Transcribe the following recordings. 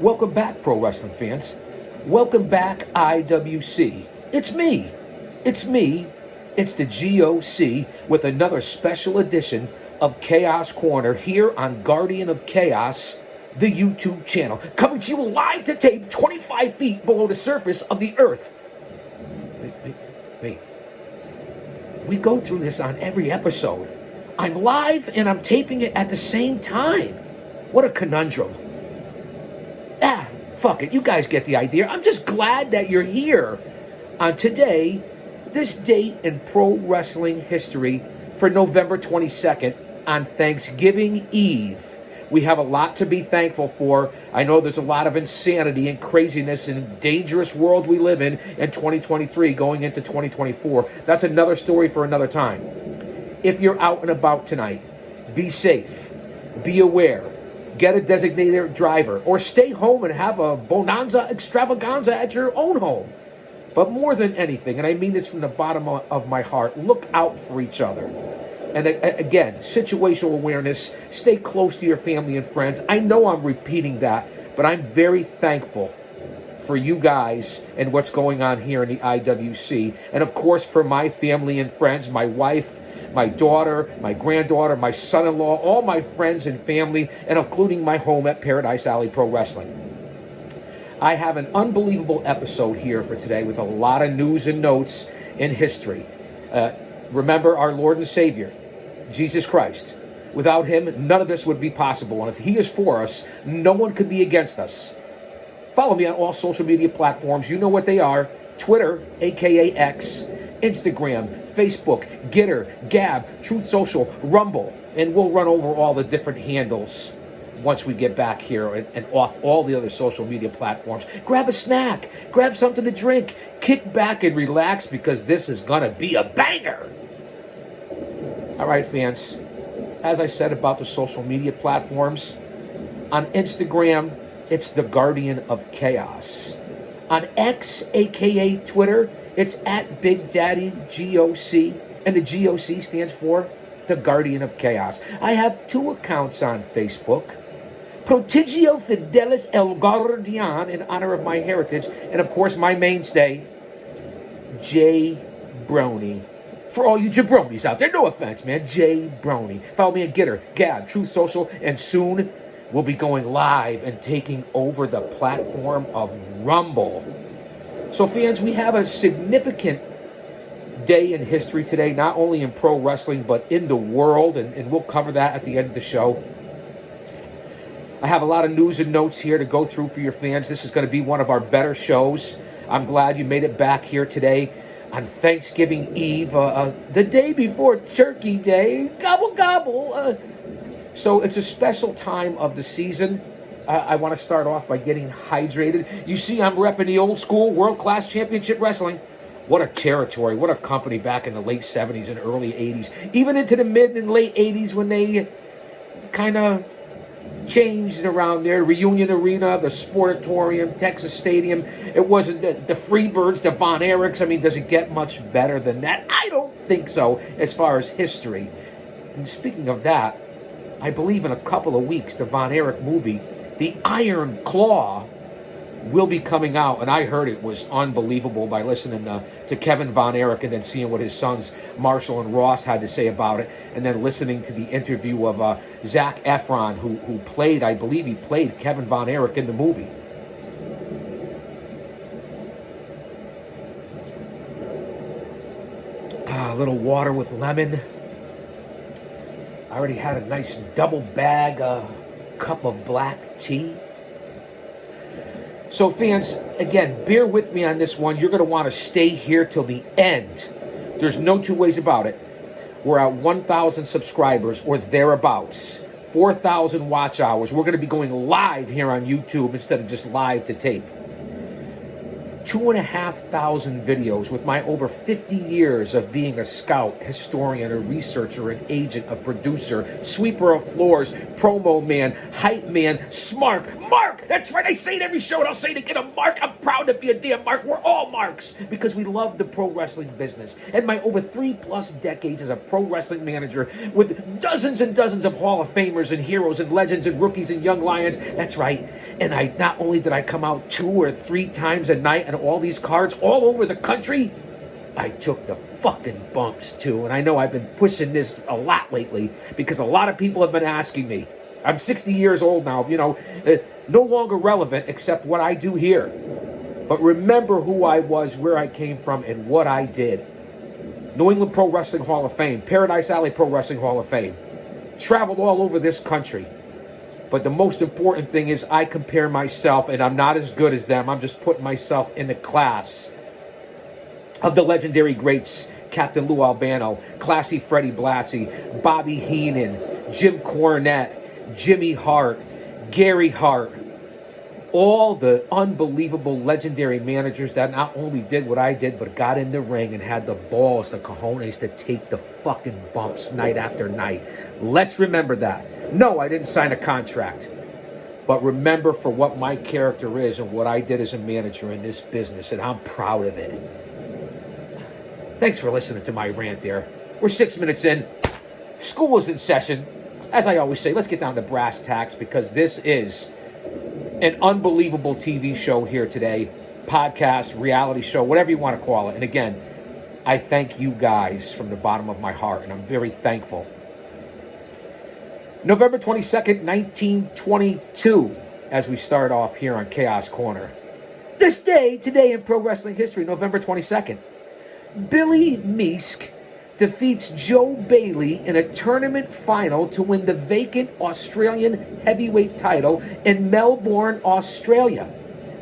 Welcome back, pro wrestling fans. Welcome back, IWC. It's me. It's me. It's the GOC with another special edition of Chaos Corner here on Guardian of Chaos, the YouTube channel. Coming to you live to tape 25 feet below the surface of the earth. Wait. We go through this on every episode. I'm live and I'm taping it at the same time. What a conundrum. Fuck it. You guys get the idea. I'm just glad that you're here on today, this date in pro wrestling history for November 22nd on Thanksgiving Eve. We have a lot to be thankful for. I know there's a lot of insanity and craziness in the dangerous world we live in 2023 going into 2024. That's another story for another time. If you're out and about tonight, be safe, be aware, get a designated driver, or stay home and have a bonanza extravaganza at your own home. But more than anything, and I mean this from the bottom of my heart, look out for each other. And again, situational awareness, stay close to your family and friends. I know I'm repeating that, but I'm very thankful for you guys and what's going on here in the IWC. And of course, for my family and friends, my wife, my daughter, my granddaughter, my son-in-law, all my friends and family, and including my home at Paradise Alley Pro Wrestling. I have an unbelievable episode here for today with a lot of news and notes in history. Remember our Lord and Savior, Jesus Christ. Without him, none of this would be possible. And if he is for us, no one could be against us. Follow me on all social media platforms. You know what they are. Twitter, a.k.a. X, Instagram, Facebook, Gitter, Gab, Truth Social, Rumble. And we'll run over all the different handles once we get back here and off all the other social media platforms. Grab a snack, grab something to drink, kick back and relax because this is going to be a banger. All right, fans, as I said about the social media platforms, on Instagram, it's the Guardian of Chaos. On X, aka Twitter, it's at Big Daddy GOC, and the GOC stands for the Guardian of Chaos. I have two accounts on Facebook. Prodigio Fidelis El Guardian, in honor of my heritage, and of course my mainstay, Jay Brony. For all you jabronis out there, no offense, man, Jay Brony. Follow me on Gitter, Gab, Truth Social, and soon we'll be going live and taking over the platform of Rumble. So fans, we have a significant day in history today, not only in pro wrestling, but in the world, and we'll cover that at the end of the show. I have a lot of news and notes here to go through for your fans. This is going to be one of our better shows. I'm glad you made it back here today on Thanksgiving Eve, the day before Turkey Day. Gobble, gobble. So it's a special time of the season. I want to start off by getting hydrated. You see, I'm repping the old school world-class championship wrestling. What a territory, what a company back in the late 70s and early 80s. Even into the mid and late 80s when they kind of changed around there. Reunion Arena, the Sportatorium, Texas Stadium. It wasn't the Freebirds, the Von Erichs. I mean, does it get much better than that? I don't think so as far as history. And speaking of that, I believe in a couple of weeks, the Von Erich movie, The Iron Claw, will be coming out, and I heard it was unbelievable by listening to Kevin Von Erich and then seeing what his sons Marshall and Ross had to say about it, and then listening to the interview of Zac Efron, who played, I believe he played Kevin Von Erich in the movie. A little water with lemon. I already had a nice double bag cup of black tea. So fans, again, bear with me on this one. You're going to want to stay here till the end. There's no two ways about it. We're at 1,000 subscribers or thereabouts. 4,000 watch hours. We're going to be going live here on YouTube instead of just live to tape. 2,500 videos with my over 50 years of being a scout, historian, a researcher, an agent, a producer, sweeper of floors, promo man, hype man, Mark. That's right, I say it every show and I'll say it again, a Mark. I'm proud to be a damn Mark. We're all Marks because we love the pro wrestling business. And my over 3+ decades as a pro wrestling manager with dozens and dozens of Hall of Famers and heroes and legends and rookies and young lions. That's right. And I not only did I come out 2 or 3 times a night on all these cards all over the country, I took the fucking bumps too. And I know I've been pushing this a lot lately because a lot of people have been asking me. I'm 60 years old now, no longer relevant except what I do here. But remember who I was, where I came from, and what I did. New England Pro Wrestling Hall of Fame, Paradise Alley Pro Wrestling Hall of Fame. Traveled all over this country. But the most important thing is I compare myself, and I'm not as good as them. I'm just putting myself in the class of the legendary greats, Captain Lou Albano, Classy Freddie Blassie, Bobby Heenan, Jim Cornette, Jimmy Hart, Gary Hart, all the unbelievable legendary managers that not only did what I did, but got in the ring and had the balls, the cojones to take the fucking bumps night after night. Let's remember that. No, I didn't sign a contract. But remember for what my character is and what I did as a manager in this business, and I'm proud of it. Thanks for listening to my rant there. We're 6 minutes in. School is in session. As I always say, let's get down to brass tacks because this is an unbelievable TV show here today. Podcast, reality show, whatever you want to call it. And again, I thank you guys from the bottom of my heart, and I'm very thankful. November 22nd, 1922, as we start off here on Chaos Corner. This day, today in pro wrestling history, November 22nd, Billy Meesk defeats Joe Bailey in a tournament final to win the vacant Australian heavyweight title in Melbourne, Australia.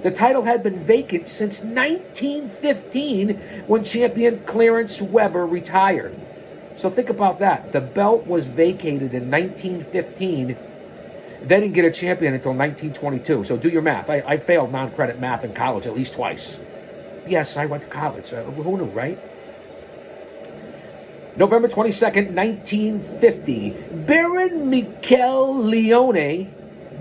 The title had been vacant since 1915 when champion Clarence Weber retired. So think about that. The belt was vacated in 1915. They didn't get a champion until 1922. So do your math. I failed non-credit math in college at least twice. Yes, I went to college. Who knew, right? November 22nd, 1950. Baron Mikel Leone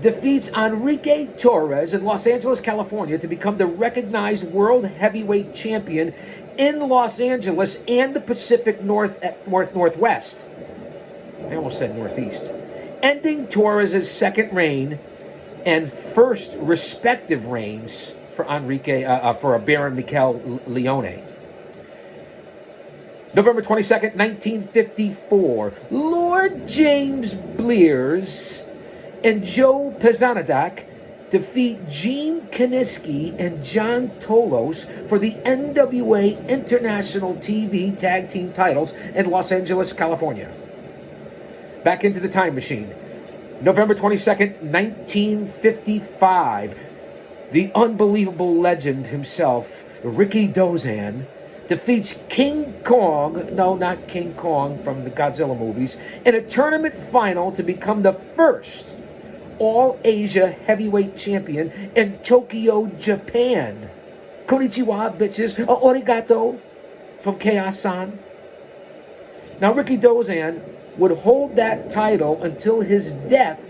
defeats Enrique Torres in Los Angeles, California to become the recognized world heavyweight champion in Los Angeles and the Pacific Northwest. I almost said Northeast. Ending Torres' second reign and first respective reigns for Baron Mikel Leone. November 22nd, 1954. Lord James Blears and Joe Pezanadak defeat Gene Kaniski and John Tolos for the NWA International TV Tag Team titles in Los Angeles, California. Back into the time machine. November 22nd, 1955. The unbelievable legend himself, Ricky Dozan, defeats King Kong, no, not King Kong from the Godzilla movies, in a tournament final to become the first All-Asia heavyweight champion in Tokyo, Japan. Konnichiwa, bitches. Arigato from Chaos-san. Now, Ricky Dozan would hold that title until his death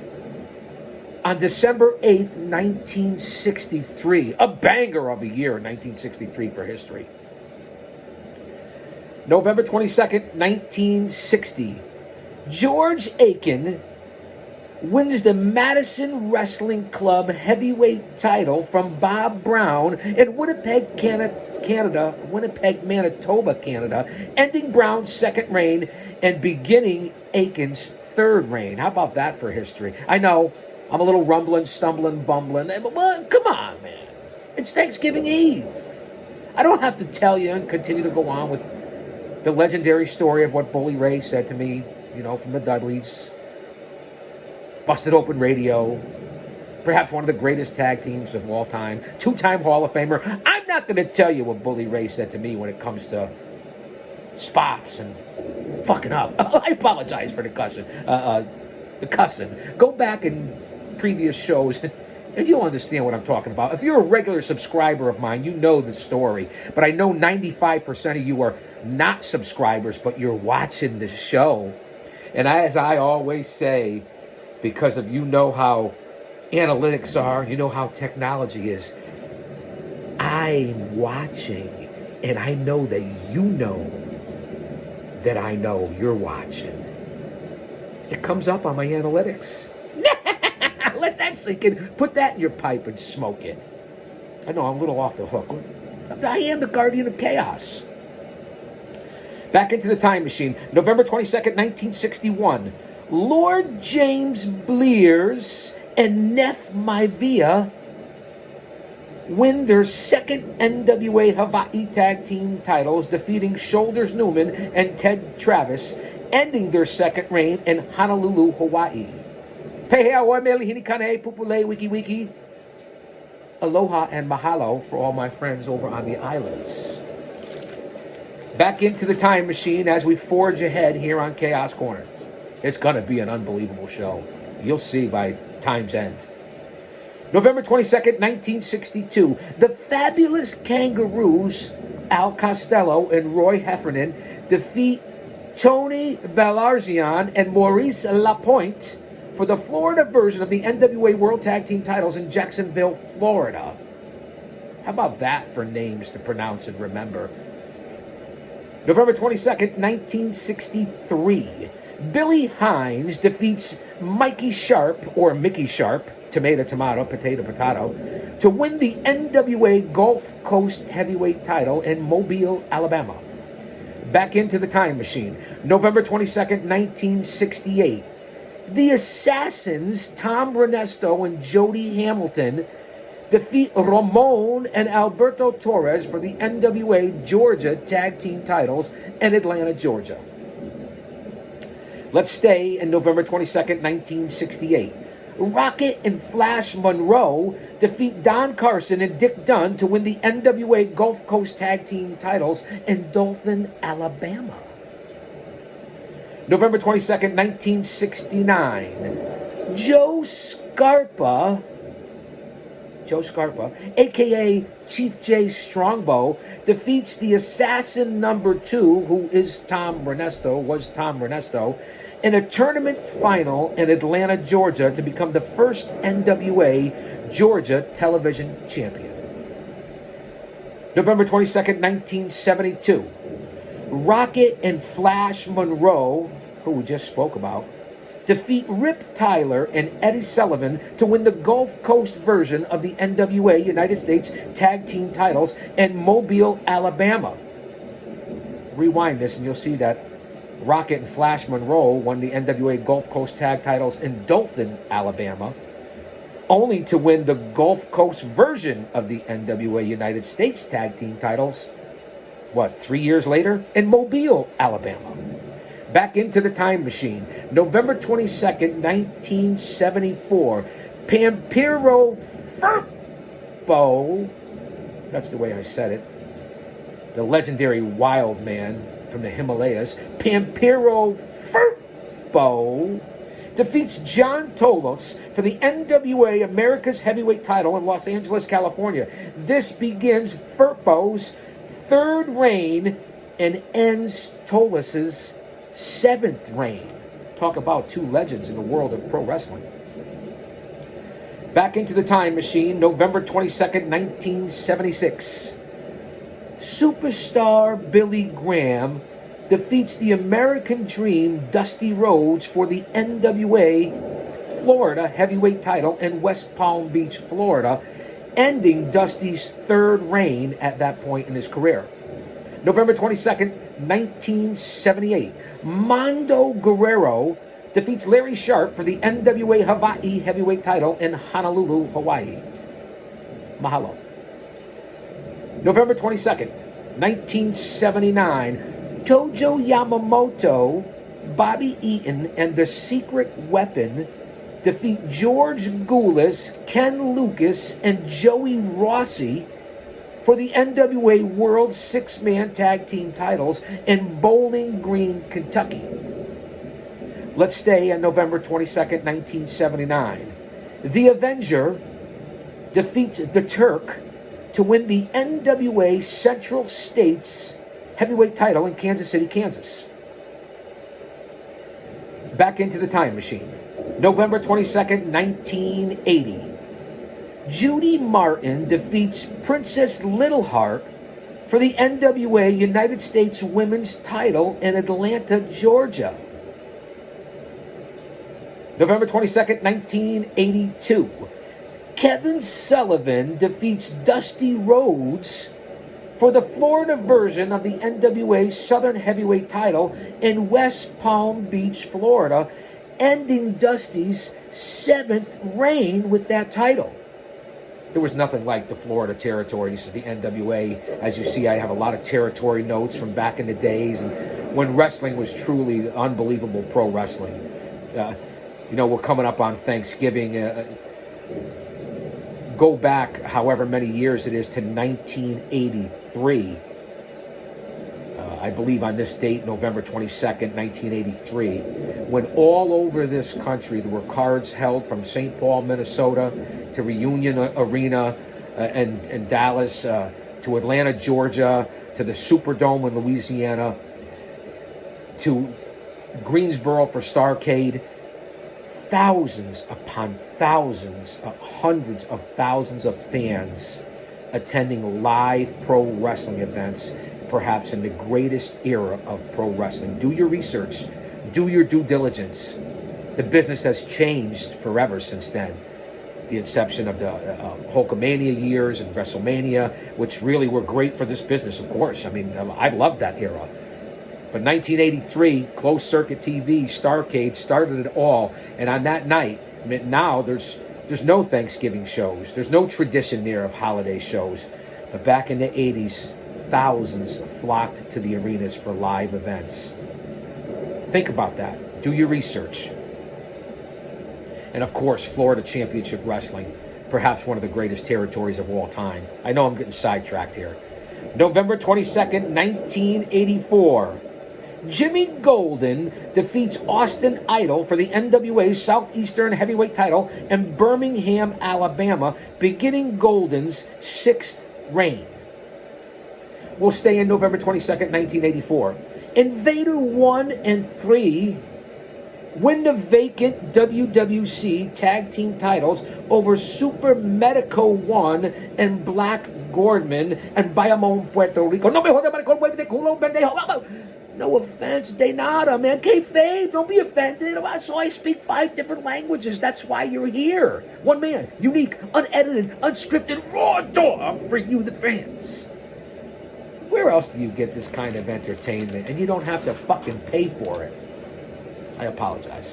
on December 8th, 1963. A banger of a year, 1963 for history. November 22nd, 1960. George Aiken wins the Madison Wrestling Club heavyweight title from Bob Brown in Winnipeg, Manitoba, Canada, ending Brown's second reign and beginning Aiken's third reign. How about that for history? I know, I'm a little rumbling, stumbling, bumbling, but come on, man. It's Thanksgiving Eve. I don't have to tell you and continue to go on with the legendary story of what Bully Ray said to me, from the Dudleys. Busted Open Radio. Perhaps one of the greatest tag teams of all time. 2-time Hall of Famer. I'm not going to tell you what Bully Ray said to me when it comes to spots and fucking up. I apologize for the cussing. Go back in previous shows And you'll understand what I'm talking about. If you're a regular subscriber of mine, you know the story. But I know 95% of you are not subscribers, but you're watching the show. And as I always say, because of you know how analytics are, you know how technology is, I'm watching, and I know that you know that I know you're watching. It comes up on my analytics. Let that sink in. Put that in your pipe and smoke it. I know I'm a little off the hook. I am the guardian of chaos. Back into the time machine. November 22nd, 1961. Lord James Blears and Neff Maivia win their second NWA Hawaii Tag Team titles, defeating Shoulders Newman and Ted Travis, ending their second reign in Honolulu, Hawaii. Pehea mele hinikane pupule wiki wiki. Aloha and mahalo for all my friends over on the islands. Back into the time machine as we forge ahead here on Chaos Corner. It's going to be an unbelievable show. You'll see by time's end. November 22nd, 1962. The Fabulous Kangaroos, Al Costello and Roy Heffernan, defeat Tony Belarzian and Maurice Lapointe for the Florida version of the NWA World Tag Team titles in Jacksonville, Florida. How about that for names to pronounce and remember? November 22nd, 1963. Billy Hines defeats Mikey Sharp, or Mickey Sharp, tomato, tomato, potato, potato, to win the NWA Gulf Coast Heavyweight title in Mobile, Alabama. Back into the time machine. November 22nd, 1968. The Assassins, Tom Renesto and Jody Hamilton, defeat Ramon and Alberto Torres for the NWA Georgia Tag Team titles in Atlanta, Georgia. Let's stay in November 22nd, 1968. Rocket and Flash Monroe defeat Don Carson and Dick Dunn to win the NWA Gulf Coast Tag Team titles in Dothan, Alabama. November 22nd, 1969. Joe Scarpa, a.k.a. Chief J Strongbow, defeats the Assassin number 2, who is Tom Renesto, in a tournament final in Atlanta, Georgia, to become the first NWA Georgia television champion. November 22nd, 1972. Rocket and Flash Monroe, who we just spoke about, defeat Rip Tyler and Eddie Sullivan to win the Gulf Coast version of the NWA United States Tag Team titles in Mobile, Alabama. Rewind this and you'll see that Rocket and Flash Monroe won the NWA Gulf Coast Tag titles in Dothan, Alabama, only to win the Gulf Coast version of the NWA United States Tag Team titles, 3 years later, in Mobile, Alabama. Back into the time machine. November 22nd, 1974. Pampiro Firpo, that's the way I said it, the legendary wild man from the Himalayas, Pampiro Firpo, defeats John Tolos for the NWA America's Heavyweight title in Los Angeles, California. This begins Firpo's third reign and ends Tolos's 7th reign. Talk about two legends in the world of pro wrestling. Back into the time machine, November 22nd, 1976. Superstar Billy Graham defeats the American Dream Dusty Rhodes for the NWA Florida Heavyweight title in West Palm Beach, Florida, ending Dusty's third reign at that point in his career. November 22nd, 1978. Mondo Guerrero defeats Larry Sharp for the NWA Hawaii Heavyweight title in Honolulu, Hawaii. Mahalo. November 22nd, 1979. Tojo Yamamoto, Bobby Eaton, and The Secret Weapon defeat George Goulas, Ken Lucas, and Joey Rossi for the NWA World Six-Man Tag Team titles in Bowling Green, Kentucky. Let's stay on November 22nd, 1979. The Avenger, defeats the Turk to win the NWA Central States heavyweight title in Kansas City, Kansas. Back into the time machine. November 22nd, 1980. Judy Martin defeats Princess Littleheart for the NWA United States Women's title in Atlanta, Georgia. November 22nd, 1982. Kevin Sullivan defeats Dusty Rhodes for the Florida version of the NWA Southern Heavyweight title in West Palm Beach, Florida, ending Dusty's 7th reign with that title. There was nothing like the Florida territories of the NWA. As you see, I have a lot of territory notes from back in the days and when wrestling was truly unbelievable pro wrestling. We're coming up on Thanksgiving. Go back however many years it is to 1983. I believe on this date, November 22nd, 1983, when all over this country there were cards held from St. Paul, Minnesota, to Reunion Arena in Dallas, to Atlanta, Georgia, to the Superdome in Louisiana, to Greensboro for Starrcade. Thousands upon thousands, hundreds of thousands of fans attending live pro wrestling events, perhaps in the greatest era of pro wrestling. Do your research. Do your due diligence. The business has changed forever since then. The inception of the Hulkamania years and WrestleMania, which really were great for this business, of course. I mean, I loved that era. But 1983, closed circuit TV, Starrcade started it all. And on that night, I mean, now there's no Thanksgiving shows. There's no tradition there of holiday shows. But back in the 80s, thousands flocked to the arenas for live events. Think about that. Do your research. And of course, Florida Championship Wrestling, perhaps one of the greatest territories of all time. I know I'm getting sidetracked here. November 22nd, 1984. Jimmy Golden defeats Austin Idol for the NWA Southeastern Heavyweight title in Birmingham, Alabama, beginning Golden's 6th reign. We'll stay in November 22nd, 1984. Invader 1 and 3 win the vacant WWC Tag Team titles over Super Medico 1 and Black Gordman and Bayamon, Puerto Rico. No offense, de nada, man. Kayfabe, don't be offended. So I speak 5 different languages. That's why you're here. One man, unique, unedited, unscripted, raw dog for you, the fans. Where else do you get this kind of entertainment and you don't have to fucking pay for it? I apologize.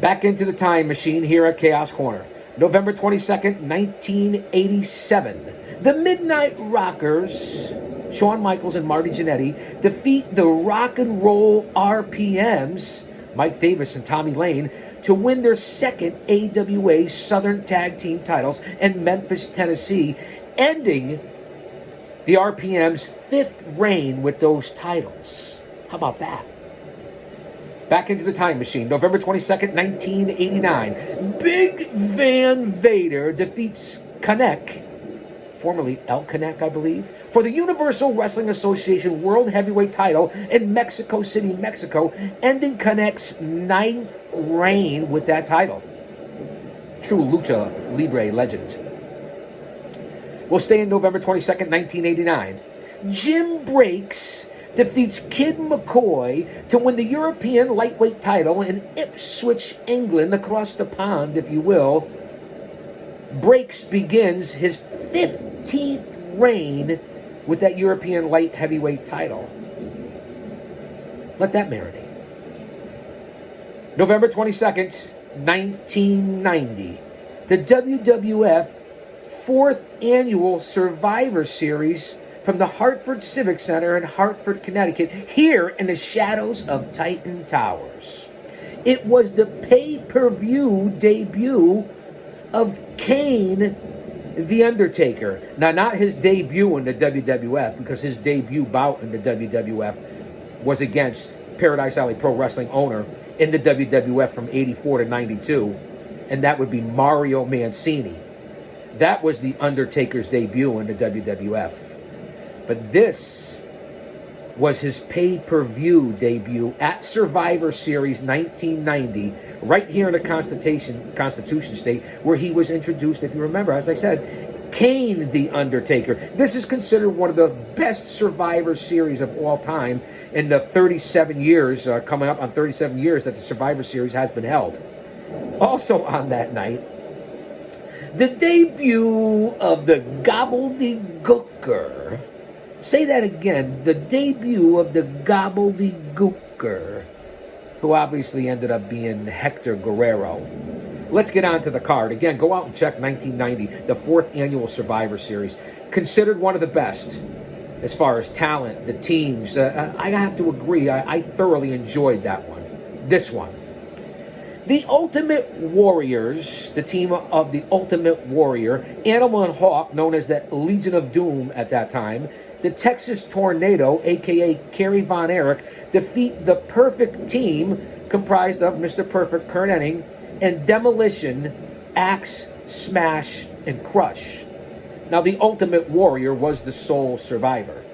Back into the time machine here at Chaos Corner. November 22nd, 1987. The Midnight Rockers, Shawn Michaels and Marty Jannetty, defeat the Rock and Roll RPMs, Mike Davis and Tommy Lane, to win their 2nd AWA Southern Tag Team titles in Memphis, Tennessee, ending the RPM's 5th reign with those titles. How about that? Back into the time machine, November 22nd, 1989. Big Van Vader defeats Kanek, formerly El Kanek, I believe, for the Universal Wrestling Association World Heavyweight title in Mexico City, Mexico, ending Kanek's 9th reign with that title. True Lucha Libre legend. We'll stay in November 22nd, 1989. Jim Breaks defeats Kid McCoy to win the European lightweight title in Ipswich, England, across the pond, if you will. Breaks begins his 15th reign with that European light heavyweight title. Let that marinate. November 22nd, 1990. The WWF 4th Annual Survivor Series from the Hartford Civic Center in Hartford, Connecticut, here in the shadows of Titan Towers. It was the pay-per-view debut of Kane the Undertaker. Now, not his debut in the WWF, because his debut bout in the WWF was against Paradise Alley Pro Wrestling owner in the WWF from 84 to 92. and that would be Mario Mancini. That was The Undertaker's debut in the WWF. But this was his pay-per-view debut at Survivor Series 1990, right here in the Constitution State, where he was introduced, if you remember, as I said, Kane the Undertaker. This is considered one of the best Survivor Series of all time in the 37 years, coming up on 37 years that the Survivor Series has been held. Also on that night, the debut of the Gobbledygooker. Say that again. The debut of the Gobbledygooker, who obviously ended up being Hector Guerrero. Let's get on to the card. Again, go out and check 1990, the 4th annual Survivor Series. Considered one of the best as far as talent, the teams. I have to agree, I thoroughly enjoyed that one. This one. The Ultimate Warriors, the team of the Ultimate Warrior, Animal and Hawk, known as the Legion of Doom at that time, the Texas Tornado, a.k.a. Kerry Von Erich, defeat the Perfect Team, comprised of Mr. Perfect, Kurt Hennig, and Demolition, Axe, Smash, and Crush. Now, the Ultimate Warrior was the sole survivor.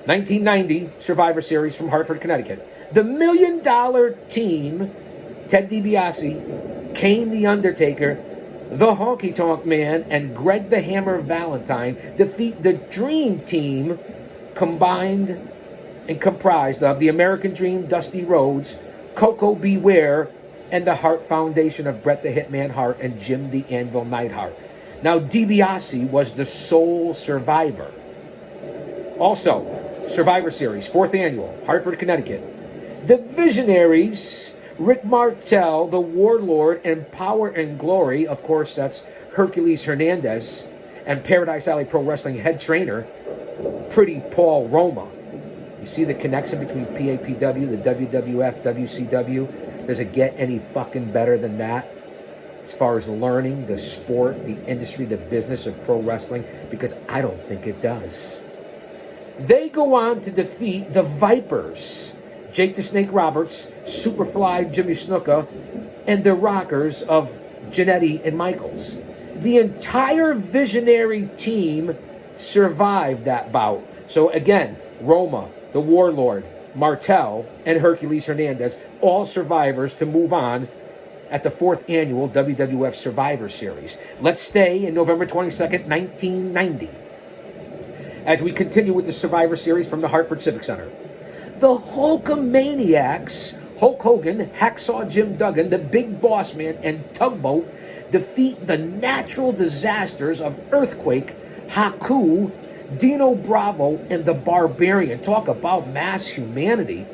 1990 Survivor Series from Hartford, Connecticut. The $1 Million Team, Ted DiBiase, Kane the Undertaker, the Honky Tonk Man, and Greg the Hammer Valentine defeat the Dream Team, combined and comprised of the American Dream, Dusty Rhodes, Coco Beware, and the Hart Foundation of Bret the Hitman Hart and Jim the Anvil Neidhart. Now, DiBiase was the sole survivor. Also, Survivor Series, 4th annual, Hartford, Connecticut. The Visionaries, Rick Martel, the Warlord, and Power and Glory, of course, that's Hercules Hernandez, and Paradise Alley Pro Wrestling head trainer, Pretty Paul Roma. You see the connection between PAPW, the WWF, WCW? Does it get any fucking better than that? As far as learning the sport, the industry, the business of pro wrestling? Because I don't think it does. They go on to defeat the Vipers, Jake the Snake Roberts, Superfly Jimmy Snuka, and the Rockers of Jannetty and Michaels. The entire Visionary team survived that bout. So again, Roma, the Warlord, Martel, and Hercules Hernandez, all survivors to move on at the 4th annual WWF Survivor Series. Let's stay in November 22nd, 1990, as we continue with the Survivor Series from the Hartford Civic Center. The Hulkamaniacs, Hulk Hogan, Hacksaw Jim Duggan, the Big Boss Man, and Tugboat defeat the Natural Disasters of Earthquake, Haku, Dino Bravo, and the Barbarian. Talk about mass humanity.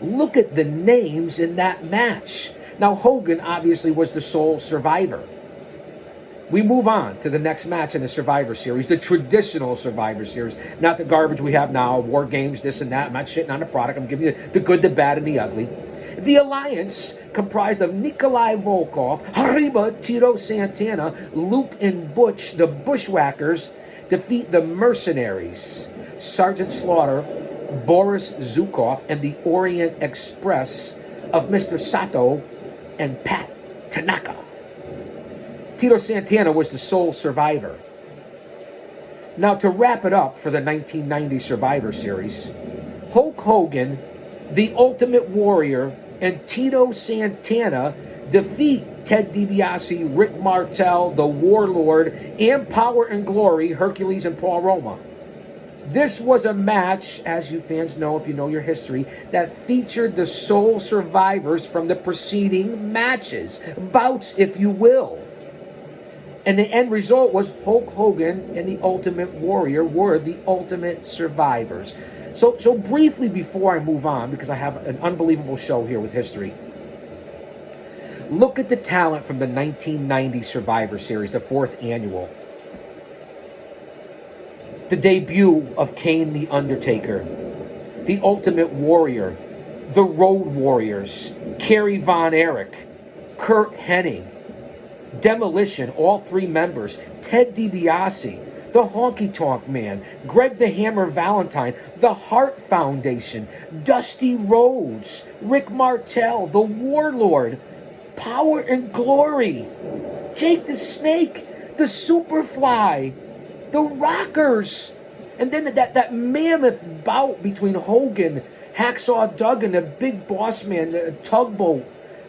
Look at the names in that match. Now, Hogan obviously was the sole survivor. We move on to the next match in the Survivor Series, the traditional Survivor Series, not the garbage we have now, War Games, this and that. I'm not shitting on the product. I'm giving you the good, the bad, and the ugly. The Alliance, comprised of Nikolai Volkov, Arriba, Tito Santana, Luke and Butch, the Bushwhackers, defeat the Mercenaries, Sergeant Slaughter, Boris Zukov, and the Orient Express of Mr. Sato and Pat Tanaka. Tito Santana was the sole survivor. Now, to wrap it up for the 1990 Survivor Series, Hulk Hogan, the Ultimate Warrior, and Tito Santana defeat Ted DiBiase, Rick Martel, the Warlord, and Power and Glory, Hercules and Paul Roma. This was a match, as you fans know if you know your history, that featured the sole survivors from the preceding matches, bouts if you will. And the end result was Hulk Hogan and the Ultimate Warrior were the ultimate survivors. So briefly before I move on, because I have an unbelievable show here with history, look at the talent from the 1990 Survivor Series, the 4th annual. The debut of Kane the Undertaker, the Ultimate Warrior, the Road Warriors, Kerry Von Erich, Kurt Hennig, Demolition, all 3 members, Ted DiBiase, the Honky Tonk Man, Greg the Hammer Valentine, the Hart Foundation, Dusty Rhodes, Rick Martel, the Warlord, Power and Glory, Jake the Snake, the Superfly, the Rockers, and then that mammoth bout between Hogan, Hacksaw Duggan, the Big Boss Man, the Tugboat,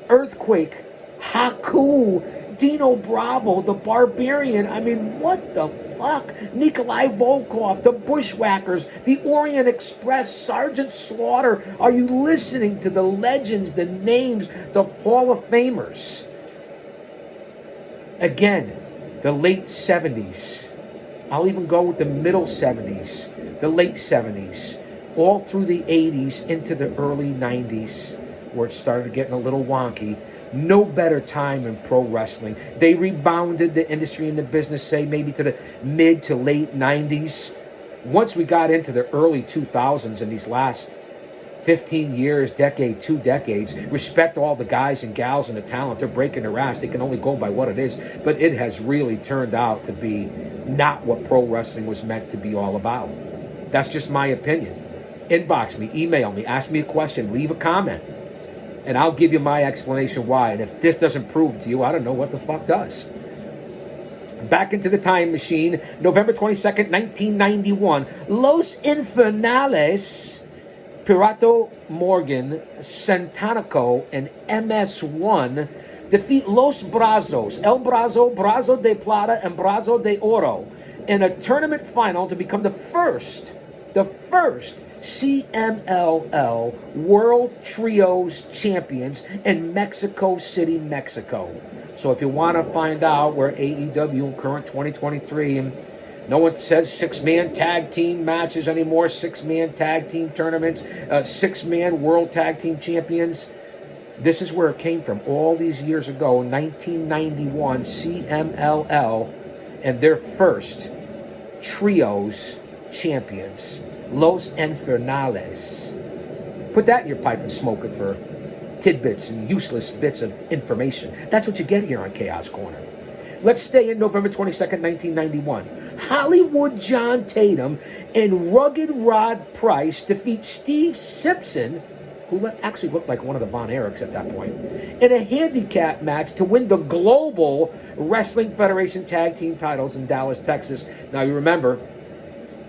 Earthquake, Haku, Dino Bravo, the Barbarian. I mean, what the fuck? Nikolai Volkov, the Bushwhackers, the Orient Express, Sergeant Slaughter. Are you listening to the legends, the names, the Hall of Famers? Again, the late 70s. I'll even go with the middle 70s, the late 70s, all through the 80s into the early 90s, where it started getting a little wonky. No better time in pro wrestling. They rebounded the industry and the business, say, maybe to the mid to late 90s. Once we got into the early 2000s and these last 15 years, decade, 2 decades, respect all the guys and gals and the talent. They're breaking their ass. They can only go by what it is. But it has really turned out to be not what pro wrestling was meant to be all about. That's just my opinion. Inbox me, email me, ask me a question, leave a comment. And I'll give you my explanation why. And if this doesn't prove to you, I don't know what the fuck does. Back into the time machine, November 22nd, 1991. Los Infernales, Pirato Morgan, Santanico, and MS1 defeat Los Brazos, El Brazo, Brazo de Plata, and Brazo de Oro in a tournament final to become the first CMLL World Trios Champions in Mexico City, Mexico. So if you want to find out where AEW in current 2023, and no one says 6-man tag team matches anymore, 6-man tag team tournaments, 6-man World Tag Team Champions, this is where it came from all these years ago, 1991, CMLL, and their first Trios Champions. Los Infernales. Put that in your pipe and smoke it for tidbits and useless bits of information. That's what you get here on Chaos Corner. Let's stay in November 22nd, 1991. Hollywood John Tatum and Rugged Rod Price defeat Steve Simpson, who actually looked like one of the Von Erichs at that point, in a handicap match to win the Global Wrestling Federation Tag Team titles in Dallas, Texas. Now you remember,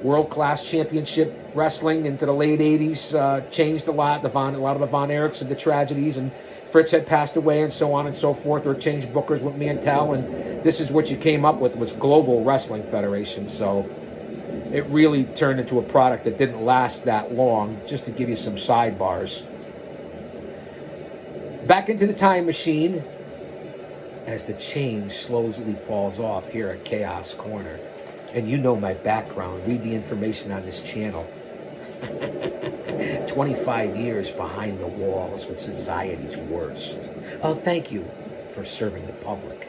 world-class championship wrestling into the late 80s changed a lot. A lot of the Von Erichs and the tragedies, and Fritz had passed away and so on and so forth, or changed bookers with Mantel, and this is what you came up with was Global Wrestling Federation. So it really turned into a product that didn't last that long, just to give you some sidebars. Back into the time machine as the chain slowly falls off here at Chaos Corner. And you know my background. Read the information on this channel. 25 years behind the walls with society's worst. Oh, thank you for serving the public.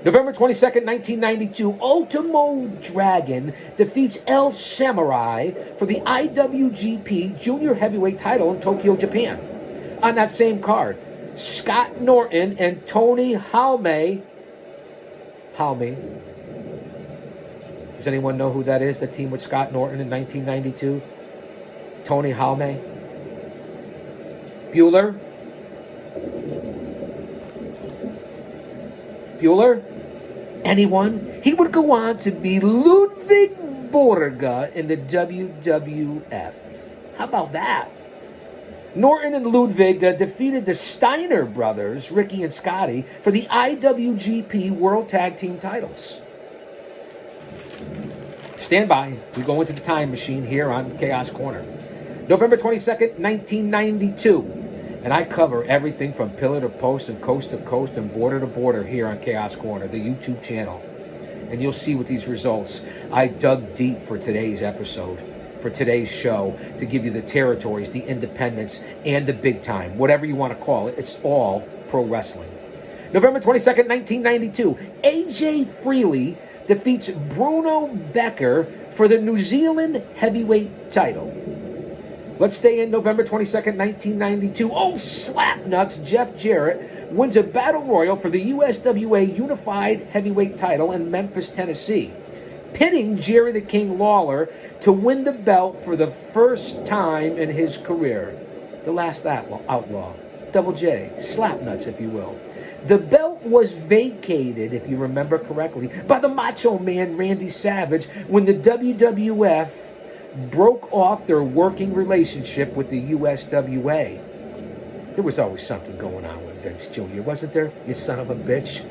November 22nd, 1992, Ultimo Dragon defeats El Samurai for the IWGP Junior Heavyweight title in Tokyo, Japan. On that same card, Scott Norton and Tony Halme. Does anyone know who that is? The team with Scott Norton in 1992? Tony Halme? Bueller? Anyone? He would go on to be Ludwig Borga in the WWF. How about that? Norton and Ludwig defeated the Steiner brothers, Ricky and Scotty, for the IWGP World Tag Team titles. Stand by. We go into the time machine here on Chaos Corner. November 22nd, 1992. And I cover everything from pillar to post and coast to coast and border to border here on Chaos Corner, the YouTube channel. And you'll see with these results, I dug deep for today's episode, for today's show, to give you the territories, the independents, and the big time. Whatever you want to call it, it's all pro wrestling. November 22nd, 1992. AJ Freely defeats Bruno Becker for the New Zealand heavyweight title. Let's stay in November 22nd, 1992. Oh, slap nuts, Jeff Jarrett wins a battle royal for the USWA Unified Heavyweight title in Memphis, Tennessee, pinning Jerry the King Lawler to win the belt for the first time in his career. The last outlaw. Double J, Slapnuts, if you will. The belt was vacated, if you remember correctly, by the Macho Man Randy Savage when the WWF broke off their working relationship with the USWA. There was always something going on with Vince Jr., wasn't there, you son of a bitch?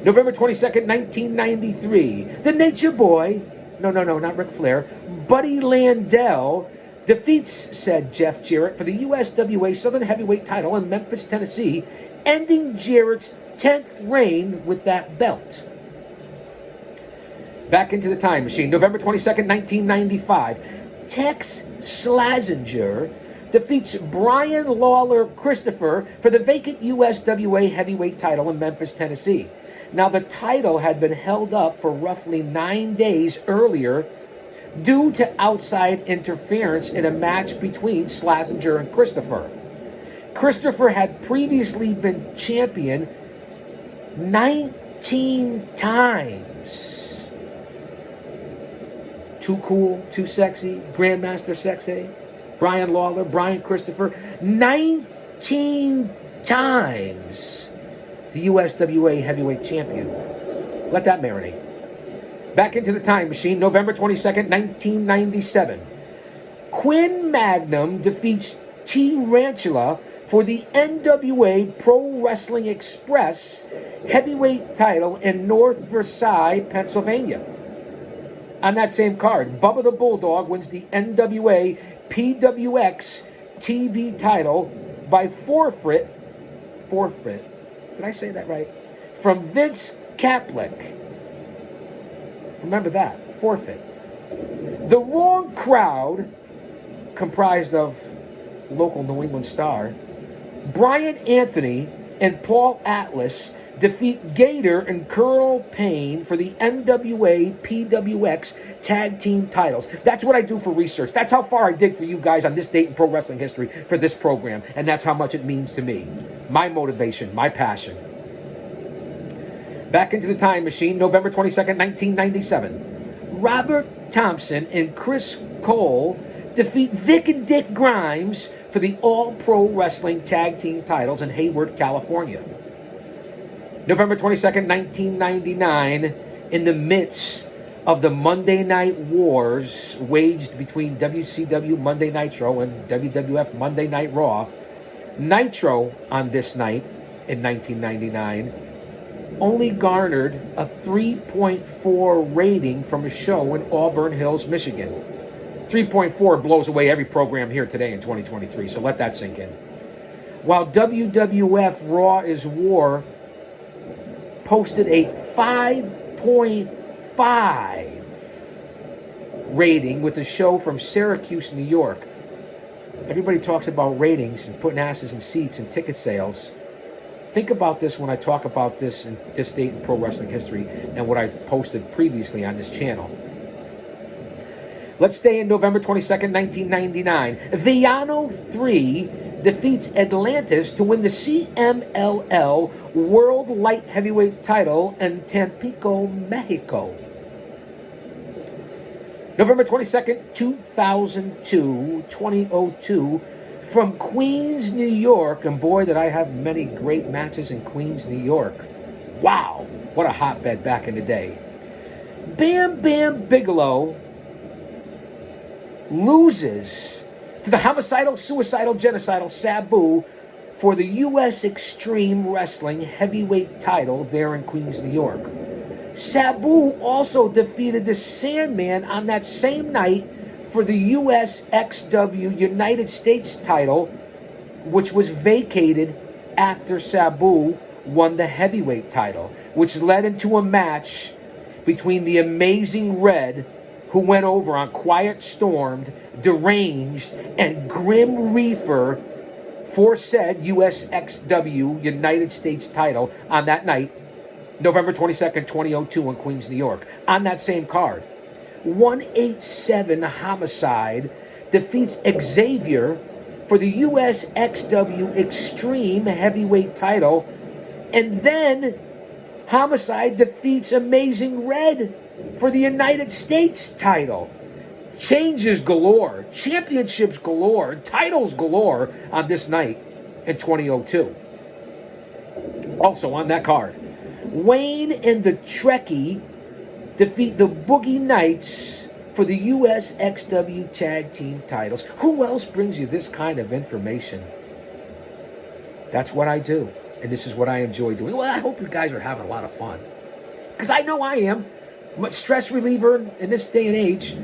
November 22nd, 1993, the Nature Boy, no, not Ric Flair, Buddy Landel defeats said Jeff Jarrett for the USWA Southern Heavyweight title in Memphis, Tennessee, ending Jarrett's 10th reign with that belt. Back into the time machine, November 22nd, 1995, Tex Slazenger defeats Brian Lawler Christopher for the vacant USWA heavyweight title in Memphis, Tennessee. Now, the title had been held up for roughly 9 days earlier due to outside interference in a match between Slazenger and Christopher. Christopher had previously been champion 19 times. Too cool, too sexy, Grandmaster Sexy, Brian Lawler, Brian Christopher, 19 times the USWA heavyweight champion. Let that marinate. Back into the time machine, November 22nd, 1997. Quinn Magnum defeats Tarantula for the NWA Pro Wrestling Express heavyweight title in North Versailles, Pennsylvania. On that same card, Bubba the Bulldog wins the NWA PWX TV title by forfeit. Did I say that right? From Vince Kaplik. Remember that. Forfeit. The Wrong Crowd, comprised of local New England star, Brian Anthony and Paul Atlas defeat Gator and Colonel Payne for the NWA PWX tag team titles. That's what I do for research. That's how far I dig for you guys on this date in pro wrestling history for this program. And that's how much it means to me. My motivation, my passion. Back into the time machine, November 22nd, 1997. Robert Thompson and Chris Cole defeat Vic and Dick Grimes for the All-Pro Wrestling Tag Team titles in Hayward, California. November 22nd, 1999, in the midst of the Monday Night Wars waged between WCW Monday Nitro and WWF Monday Night Raw, Nitro on this night in 1999 only garnered a 3.4 rating from a show in Auburn Hills, Michigan. 3.4 blows away every program here today in 2023, so let that sink in. While WWF Raw is War posted a 5.5 rating with a show from Syracuse, New York. Everybody talks about ratings and putting asses in seats and ticket sales. Think about this when I talk about this in this date in pro wrestling history and what I've posted previously on this channel. Let's stay in November 22nd, 1999. Villano 3 defeats Atlantis to win the CMLL World Light Heavyweight title in Tampico, Mexico. November 22nd, 2002, from Queens, New York, and boy, did I have many great matches in Queens, New York. Wow, what a hotbed back in the day. Bam Bam Bigelow loses to the homicidal, suicidal, genocidal Sabu for the U.S. Extreme Wrestling heavyweight title there in Queens, New York. Sabu also defeated the Sandman on that same night for the USXW United States title, which was vacated after Sabu won the heavyweight title, which led into a match between the Amazing Red, who went over on Quiet Stormed, Deranged, and Grim Reaper for said USXW United States title on that night, November 22nd, 2002 in Queens, New York. On that same card, 187 Homicide defeats Xavier for the USXW Extreme Heavyweight title, and then Homicide defeats Amazing Red for the United States title. Changes galore, championships galore, titles galore on this night. in 2002. Also on that card, Wayne and the Trekkie defeat the Boogie Knights for the USXW Tag Team titles. Who else brings you this kind of information? That's what I do, and this is what I enjoy doing. Well, I hope you guys are having a lot of fun, because I know I am. But stress reliever in this day and age.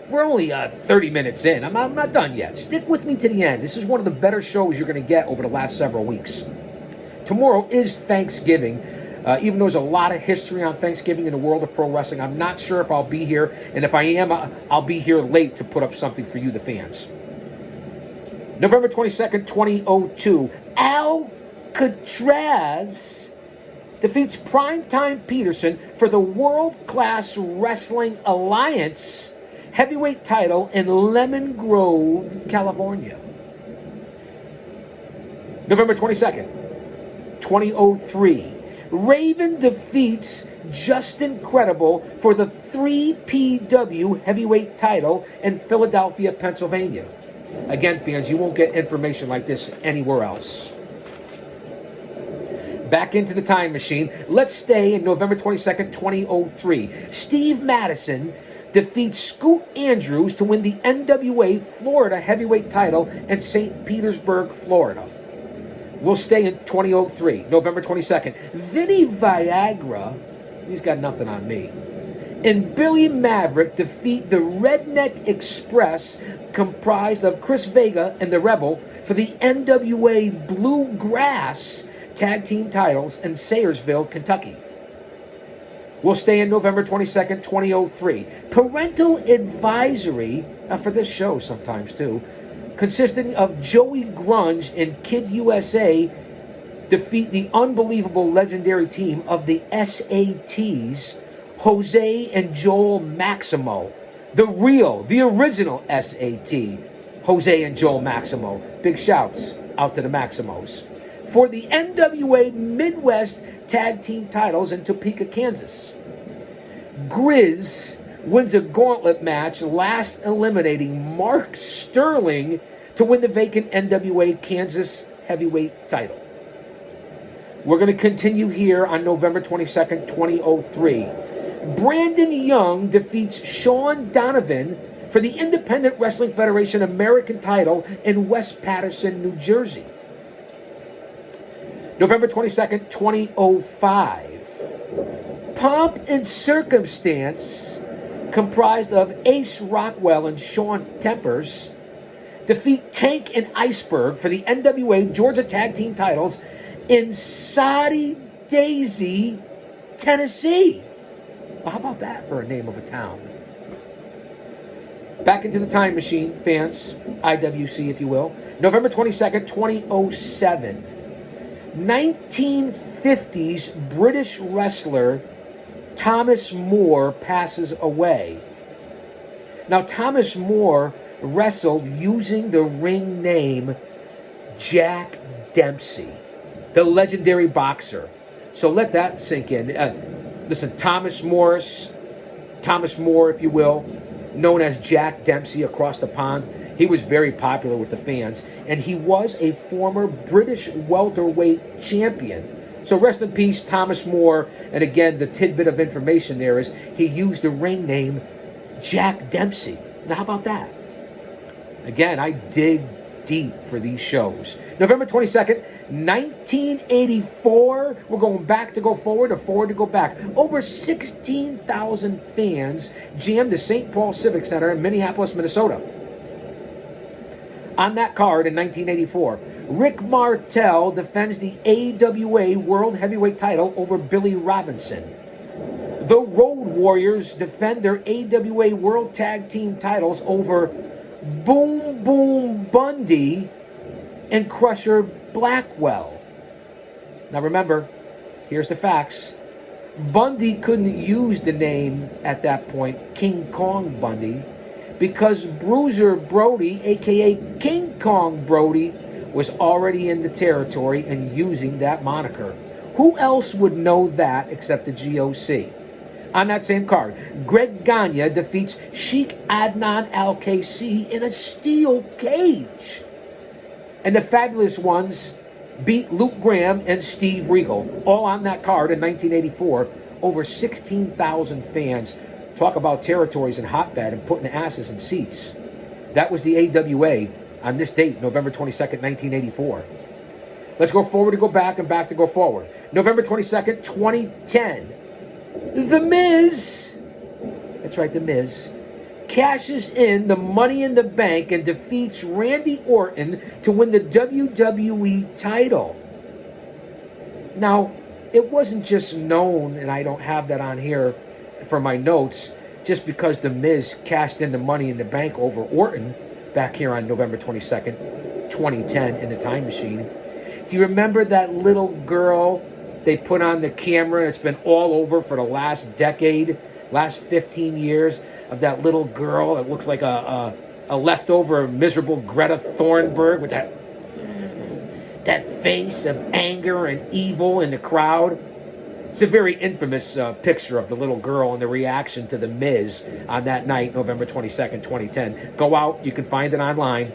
We're only 30 minutes in. I'm not done yet. Stick with me to the end. This is one of the better shows you're going to get over the last several weeks. Tomorrow is Thanksgiving. Even though there's a lot of history on Thanksgiving in the world of pro wrestling, I'm not sure if I'll be here. And if I am, I'll be here late to put up something for you, the fans. November 22nd, 2002. Alcatraz defeats Primetime Peterson for the World Class Wrestling Alliance heavyweight title in Lemon Grove, California. November 22nd, 2003. Raven defeats Justin Credible for the 3PW heavyweight title in Philadelphia, Pennsylvania. Again, fans, you won't get information like this anywhere else. Back into the time machine. Let's stay in November 22nd, 2003. Steve Madison defeats Scoot Andrews to win the NWA Florida heavyweight title in St. Petersburg, Florida. We'll stay in 2003, November 22nd. Vinny Viagra, he's got nothing on me, and Billy Maverick defeat the Redneck Express, comprised of Chris Vega and the Rebel, for the NWA Bluegrass tag team titles in Sayersville, Kentucky. We'll stay in November 22nd, 2003. Parental advisory for this show sometimes too, consisting of Joey Grunge and Kid USA, defeat the unbelievable legendary team of the SATs, Jose and Joel Maximo. The original SAT, Jose and Joel Maximo. Big shouts out to the Maximos. For the NWA Midwest Tag Team titles in Topeka, Kansas. Grizz wins a gauntlet match, last eliminating Mark Sterling to win the vacant NWA Kansas heavyweight title. We're going to continue here on November 22nd, 2003. Brandon Young defeats Sean Donovan for the Independent Wrestling Federation American title in West Paterson, New Jersey. November 22nd, 2005. Pomp and Circumstance, comprised of Ace Rockwell and Sean Tempers, defeat Tank and Iceberg for the NWA Georgia Tag Team titles in Soddy Daisy, Tennessee. Well, how about that for a name of a town? Back into the time machine, fans, IWC if you will. November 22nd, 2007. 1950s British wrestler Thomas Moore passes away. Now, Thomas Moore wrestled using the ring name Jack Dempsey, the legendary boxer. So let that sink in. Listen, Thomas Moore, if you will, known as Jack Dempsey across the pond, he was very popular with the fans, and he was a former British welterweight champion. So rest in peace, Thomas Moore. And again, the tidbit of information there is he used the ring name Jack Dempsey. Now, how about that? Again, I dig deep for these shows. November 22nd, 1984. We're going back to go forward or forward to go back. Over 16,000 fans jammed the St. Paul Civic Center in Minneapolis, Minnesota. On that card in 1984, Rick Martel defends the AWA World Heavyweight title over Billy Robinson. The Road Warriors defend their AWA World Tag Team titles over Boom Boom Bundy and Crusher Blackwell. Now remember, here's the facts. Bundy couldn't use the name at that point, King Kong Bundy, because Bruiser Brody, a.k.a. King Kong Brody, was already in the territory and using that moniker. Who else would know that except the GOC? On that same card, Greg Gagne defeats Sheikh Adnan Al-KC in a steel cage. And the Fabulous Ones beat Luke Graham and Steve Regal, all on that card in 1984. Over 16,000 fans. Talk about territories and hotbed and putting asses in seats. That was the AWA on this date, November 22nd, 1984. Let's go forward to go back and back to go forward. November 22nd, 2010. The Miz, that's right, The Miz, cashes in the Money in the Bank and defeats Randy Orton to win the WWE title. Now, it wasn't just known, and I don't have that on here for my notes, just because The Miz cashed in the Money in the Bank over Orton back here on November 22nd, 2010 in the Time Machine. Do you remember that little girl they put on the camera? It's been all over for the last decade, last 15 years, of that little girl. It looks like a leftover miserable Greta Thunberg with that face of anger and evil in the crowd. It's a very infamous picture of the little girl and the reaction to The Miz on that night, November 22nd, 2010. Go out. You can find it online.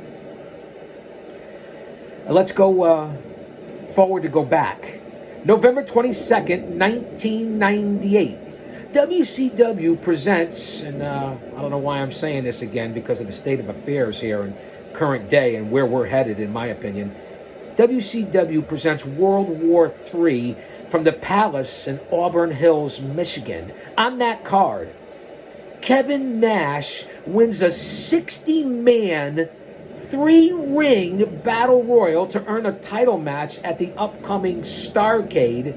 Let's go forward to go back. November 22nd, 1998. WCW presents, and I don't know why I'm saying this again because of the state of affairs here in current day and where we're headed, in my opinion. WCW presents World War III from the Palace in Auburn Hills, Michigan. On that card, Kevin Nash wins a 60-man, 3-ring battle royal to earn a title match at the upcoming Starrcade.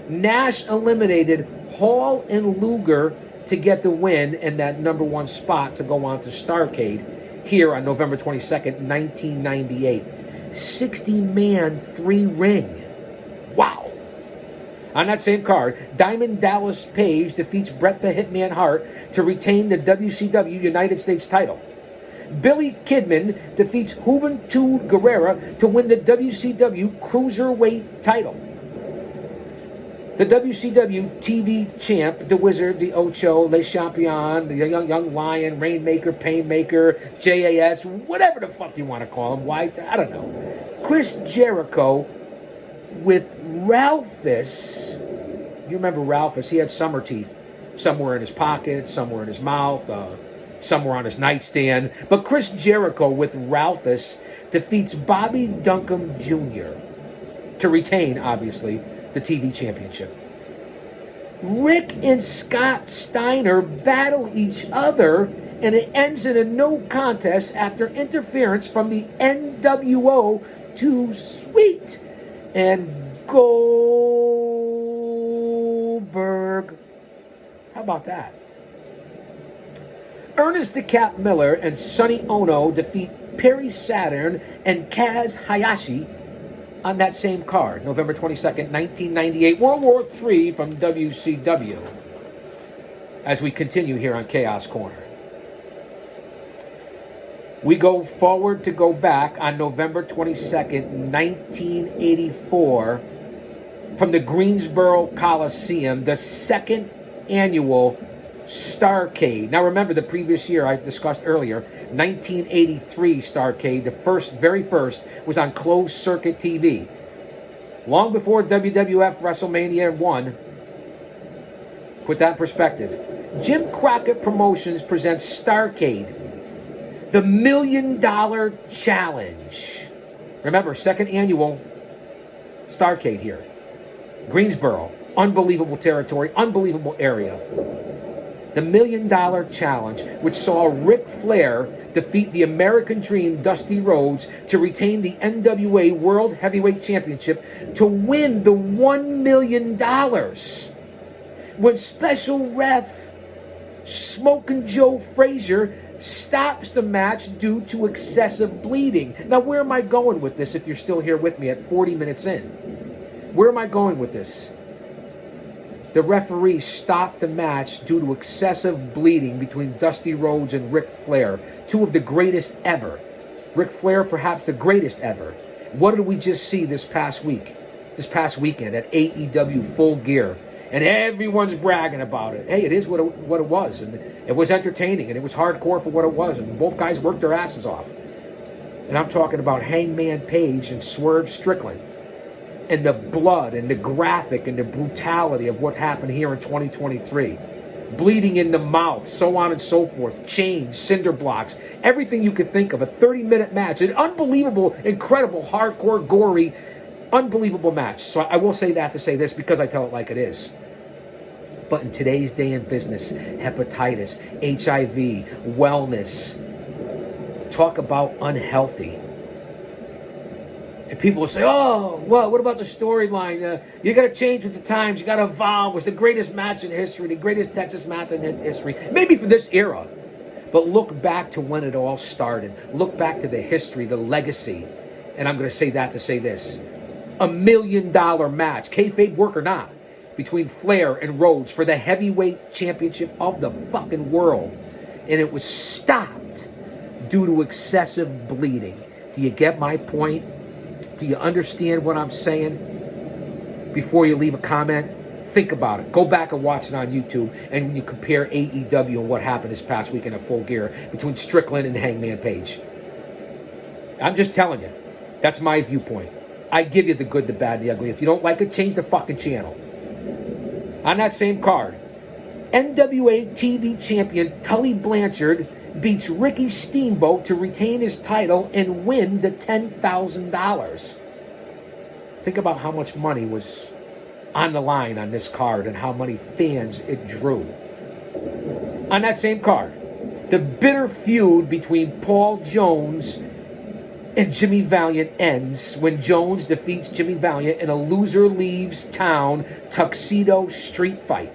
Nash eliminated Hall and Luger to get the win and that number one spot to go on to Starrcade here on November 22nd, 1998. 60-man, 3-ring. Wow. On that same card, Diamond Dallas Page defeats Bret the Hitman Hart to retain the WCW United States title. Billy Kidman defeats Juventud Guerrera to win the WCW Cruiserweight title. The WCW TV champ, The Wizard, The Ocho, Le Champion, the young Lion, Rainmaker, Painmaker, JAS, whatever the fuck you want to call him, White, I don't know. Chris Jericho with Ralphus. You remember Ralphus? He had summer teeth somewhere in his pocket, somewhere in his mouth, somewhere on his nightstand. But Chris Jericho with Ralphus defeats Bobby Duncum Jr. to retain, obviously, the TV championship. Rick and Scott Steiner battle each other, and it ends in a no contest after interference from the NWO to Sweet and Goldberg. How about that? Ernest the Cat Miller and Sonny Ono defeat Perry Saturn and Kaz Hayashi on that same card, November 22nd, 1998, World War III from WCW, as we continue here on Chaos Corner. We go forward to go back on November 22nd, 1984, from the Greensboro Coliseum, the second annual Starrcade. Now remember, the previous year I discussed earlier, 1983 Starrcade, the very first, was on closed circuit TV. Long before WWF WrestleMania 1. Put that in perspective. Jim Crockett Promotions presents Starrcade, the $1 Million Challenge. Remember, second annual Starrcade here. Greensboro, unbelievable territory, unbelievable area. The $1 Million Challenge, which saw Ric Flair defeat the American Dream Dusty Rhodes to retain the NWA World Heavyweight Championship to win the $1 million. When special ref Smokin' Joe Frazier stops the match due to excessive bleeding. Now, where am I going with this if you're still here with me at 40 minutes in? Where am I going with this? The referee stopped the match due to excessive bleeding between Dusty Rhodes and Ric Flair, two of the greatest ever. Ric Flair, perhaps the greatest ever. What did we just see this past weekend at AEW Full Gear? And everyone's bragging about it. Hey, it is what it was, and it was entertaining, and it was hardcore for what it was, and both guys worked their asses off. And I'm talking about Hangman Page and Swerve Strickland. And the blood and the graphic and the brutality of what happened here in 2023. Bleeding in the mouth, so on and so forth. Chains, cinder blocks, everything you could think of. A 30-minute match. An unbelievable, incredible, hardcore, gory, unbelievable match. So I will say that to say this because I tell it like it is. But in today's day in business, hepatitis, HIV, wellness, talk about unhealthy. And people will say, oh, well, what about the storyline? You got to change with the times. You got to evolve. It was the greatest match in history, the greatest Texas match in history. Maybe for this era. But look back to when it all started. Look back to the history, the legacy. And I'm going to say that to say this. $1 million match, kayfabe work or not, between Flair and Rhodes for the heavyweight championship of the fucking world. And it was stopped due to excessive bleeding. Do you get my point? Do you understand what I'm saying? Before you leave a comment, think about it. Go back and watch it on YouTube, and you compare AEW and what happened this past weekend at Full Gear between Strickland and Hangman Page. I'm just telling you. That's my viewpoint. I give you the good, the bad, the ugly. If you don't like it, change the fucking channel. On that same card, NWA TV champion Tully Blanchard beats Ricky Steamboat to retain his title and win the $10,000. Think about how much money was on the line on this card and how many fans it drew. On that same card, the bitter feud between Paul Jones and Jimmy Valiant ends when Jones defeats Jimmy Valiant in a loser leaves town tuxedo street fight.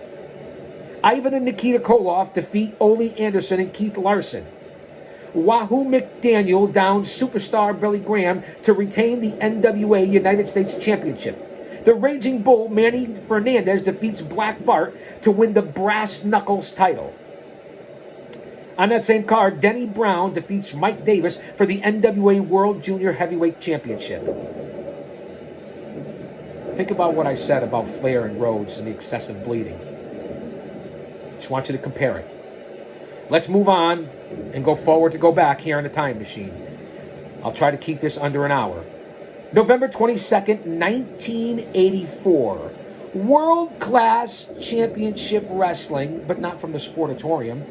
Ivan and Nikita Koloff defeat Ole Anderson and Keith Larson. Wahoo McDaniel downs superstar Billy Graham to retain the NWA United States Championship. The Raging Bull Manny Fernandez defeats Black Bart to win the Brass Knuckles title. On that same card, Denny Brown defeats Mike Davis for the NWA World Junior Heavyweight Championship. Think about what I said about Flair and Rhodes and the excessive bleeding. Just want you to compare it. Let's move on and go forward to go back here in the time machine. I'll try to keep this under an hour. November 22nd, 1984. World-class championship wrestling, but not from the Sportatorium,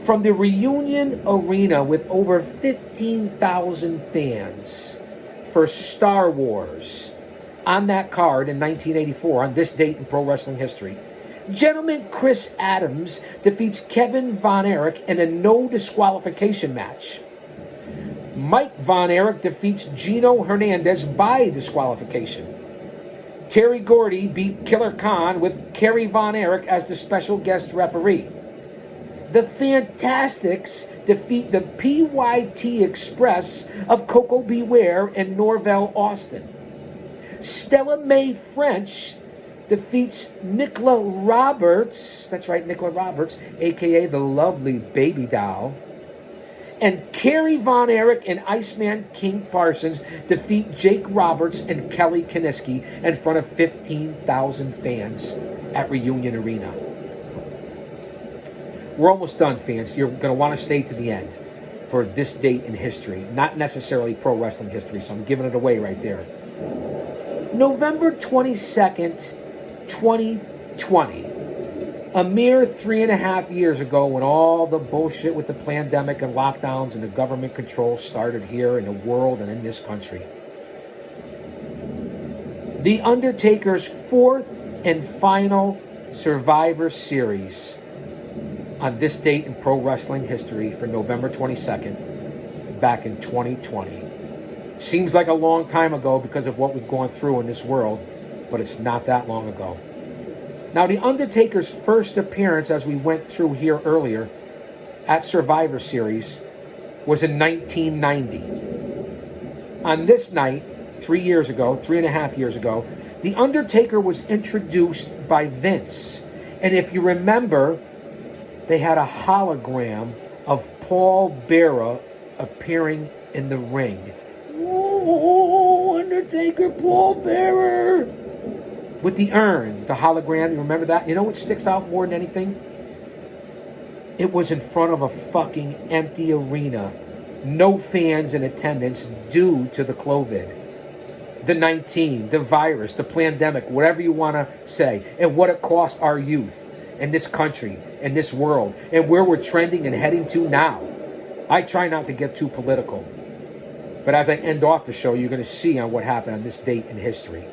from the Reunion Arena with over 15,000 fans for Star Wars. On that card in 1984, on this date in pro wrestling history, Gentleman Chris Adams defeats Kevin Von Erich in a no disqualification match. Mike Von Erich defeats Gino Hernandez by disqualification. Terry Gordy beat Killer Khan with Kerry Von Erich as the special guest referee. The Fantastics defeat the PYT Express of Coco Beware and Norvell Austin. Stella Mae French defeats Nicola Roberts, that's right, Nicola Roberts, a.k.a. the lovely baby doll. And Kerry Von Erich and Iceman King Parsons defeat Jake Roberts and Kelly Kiniski in front of 15,000 fans at Reunion Arena. We're almost done, fans. You're going to want to stay to the end for this date in history. Not necessarily pro wrestling history, so I'm giving it away right there. November 22nd, 2020. A mere 3.5 years ago, when all the bullshit with the pandemic and lockdowns and the government control started here in the world and in this country. The Undertaker's fourth and final Survivor Series on this date in pro wrestling history for November 22nd, back in 2020. Seems like a long time ago because of what we've gone through in this world, but it's not that long ago. Now, The Undertaker's first appearance, as we went through here earlier, at Survivor Series, was in 1990. On this night, 3.5 years ago, The Undertaker was introduced by Vince. And if you remember, they had a hologram of Paul Bearer appearing in the ring. Oh, Undertaker, Paul Bearer! With the urn, the hologram, you remember that? You know what sticks out more than anything? It was in front of a fucking empty arena no fans in attendance due to the COVID, the 19, the virus, the pandemic, whatever you want to say, and what it cost our youth in this country, in this world, and where we're trending and heading to now. I try not to get too political, but as I end off the show, you're going to see on what happened on this date in history.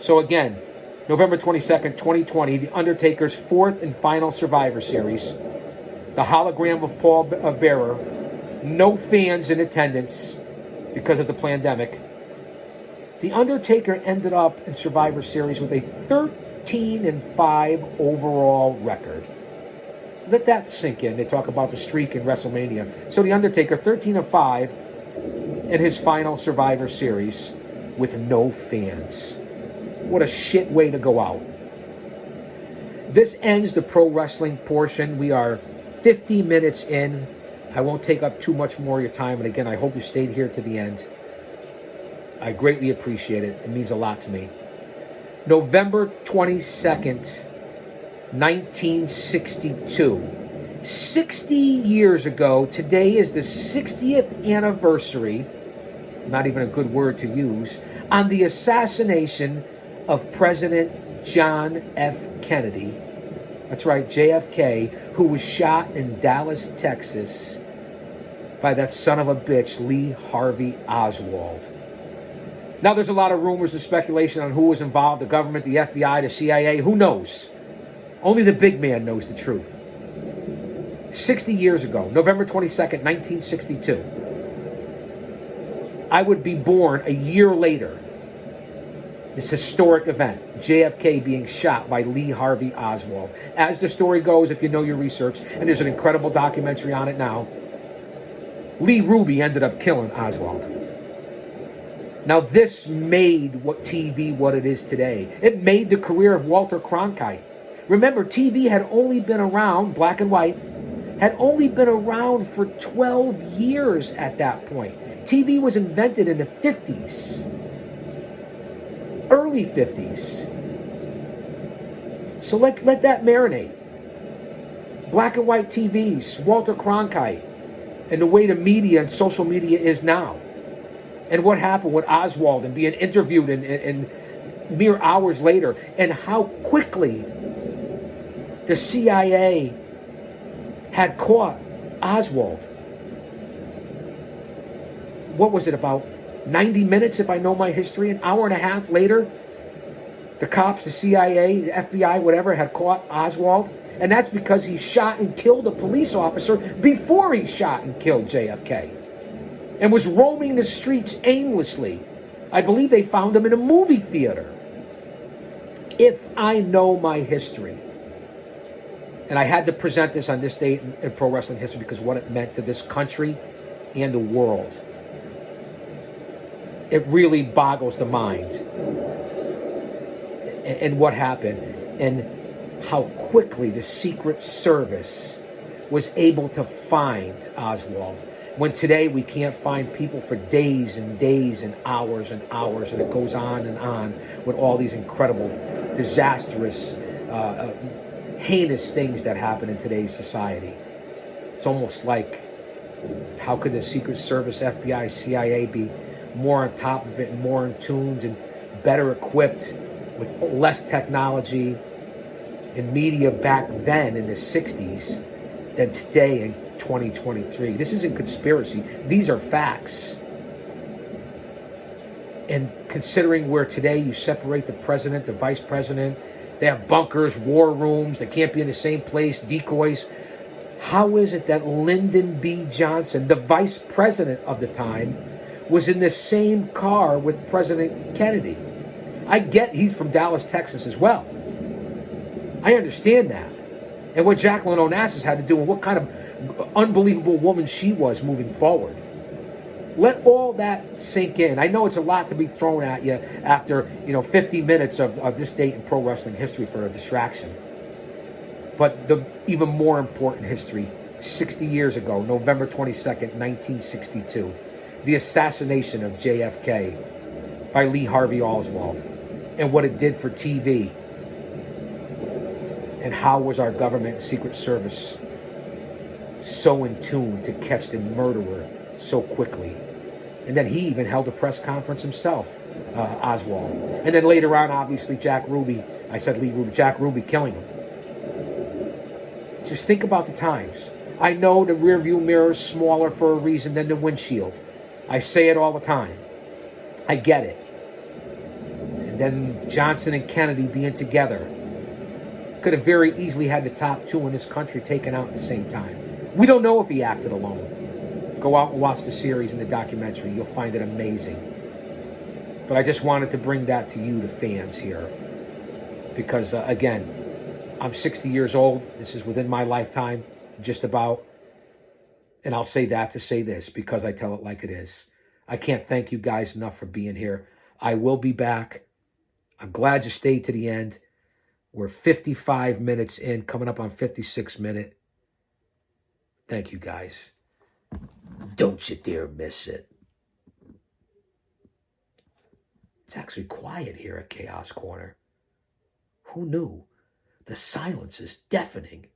So again, November 22nd, 2020, The Undertaker's fourth and final Survivor Series. The hologram of Paul Bearer. No fans in attendance because of the pandemic. The Undertaker ended up in Survivor Series with a 13-5 overall record. Let that sink in. They talk about the streak in WrestleMania. So The Undertaker, 13-5 in his final Survivor Series with no fans. What a shit way to go out. This ends the pro wrestling portion. We are 50 minutes in. I won't take up too much more of your time. And again, I hope you stayed here to the end. I greatly appreciate it. It means a lot to me. November 22nd, 1962. 60 years ago, today is the 60th anniversary, not even a good word to use, on the assassination of President John F. Kennedy. That's right, JFK, who was shot in Dallas, Texas by that son of a bitch, Lee Harvey Oswald. Now, there's a lot of rumors and speculation on who was involved, the government, the FBI, the CIA, who knows? Only the big man knows the truth. 60 years ago, November 22nd, 1962, I would be born a year later. This historic event, JFK being shot by Lee Harvey Oswald. As the story goes, if you know your research, and there's an incredible documentary on it now, Lee Ruby ended up killing Oswald. Now, this made TV what it is today. It made the career of Walter Cronkite. Remember, TV had only been around, black and white, had only been around for 12 years at that point. TV was invented in the 50s. Early 50s. So let that marinate. Black and white TVs, Walter Cronkite, and the way the media and social media is now. And what happened with Oswald and being interviewed and mere hours later, and how quickly the CIA had caught Oswald. What was it, about 90 minutes, if I know my history? An hour and a half later, the cops, the CIA, the FBI, whatever, had caught Oswald. And that's because he shot and killed a police officer before he shot and killed JFK. And was roaming the streets aimlessly. I believe they found him in a movie theater. If I know my history, and I had to present this on this date in pro wrestling history because what it meant to this country and the world. It really boggles the mind. And what happened, and how quickly the Secret Service was able to find Oswald. When today we can't find people for days and days and hours, and it goes on with all these incredible, disastrous, heinous things that happen in today's society. It's almost like, how could the Secret Service, FBI, CIA be more on top of it and more in tune and better equipped with less technology and media back then in the 60s than today in 2023. This isn't conspiracy. These are facts. And considering where today you separate the president, the vice president, they have bunkers, war rooms, they can't be in the same place, decoys. How is it that Lyndon B. Johnson, the vice president of the time, was in the same car with President Kennedy? I get he's from Dallas, Texas as well. I understand that. And what Jacqueline Onassis had to do and what kind of unbelievable woman she was moving forward. Let all that sink in. I know it's a lot to be thrown at you after 50 minutes of this date in pro wrestling history for a distraction. But the even more important history, 60 years ago, November 22nd, 1962, the assassination of JFK by Lee Harvey Oswald, and what it did for TV, and how was our government and Secret Service so in tune to catch the murderer so quickly. And then he even held a press conference himself, Oswald. And then later on, obviously, Jack Ruby, I said Lee Ruby, Jack Ruby killing him. Just think about the times. I know the rearview mirror is smaller for a reason than the windshield. I say it all the time. I get it. And then Johnson and Kennedy being together could have very easily had the top two in this country taken out at the same time. We don't know if he acted alone. Go out and watch the series and the documentary. You'll find it amazing. But I just wanted to bring that to you, the fans here. Because, again, I'm 60 years old. This is within my lifetime, just about. And I'll say that to say this, because I tell it like it is. I can't thank you guys enough for being here. I will be back. I'm glad you stayed to the end. We're 55 minutes in, coming up on 56 minute. Thank you, guys. Don't you dare miss it. It's actually quiet here at Chaos Corner. Who knew? The silence is deafening.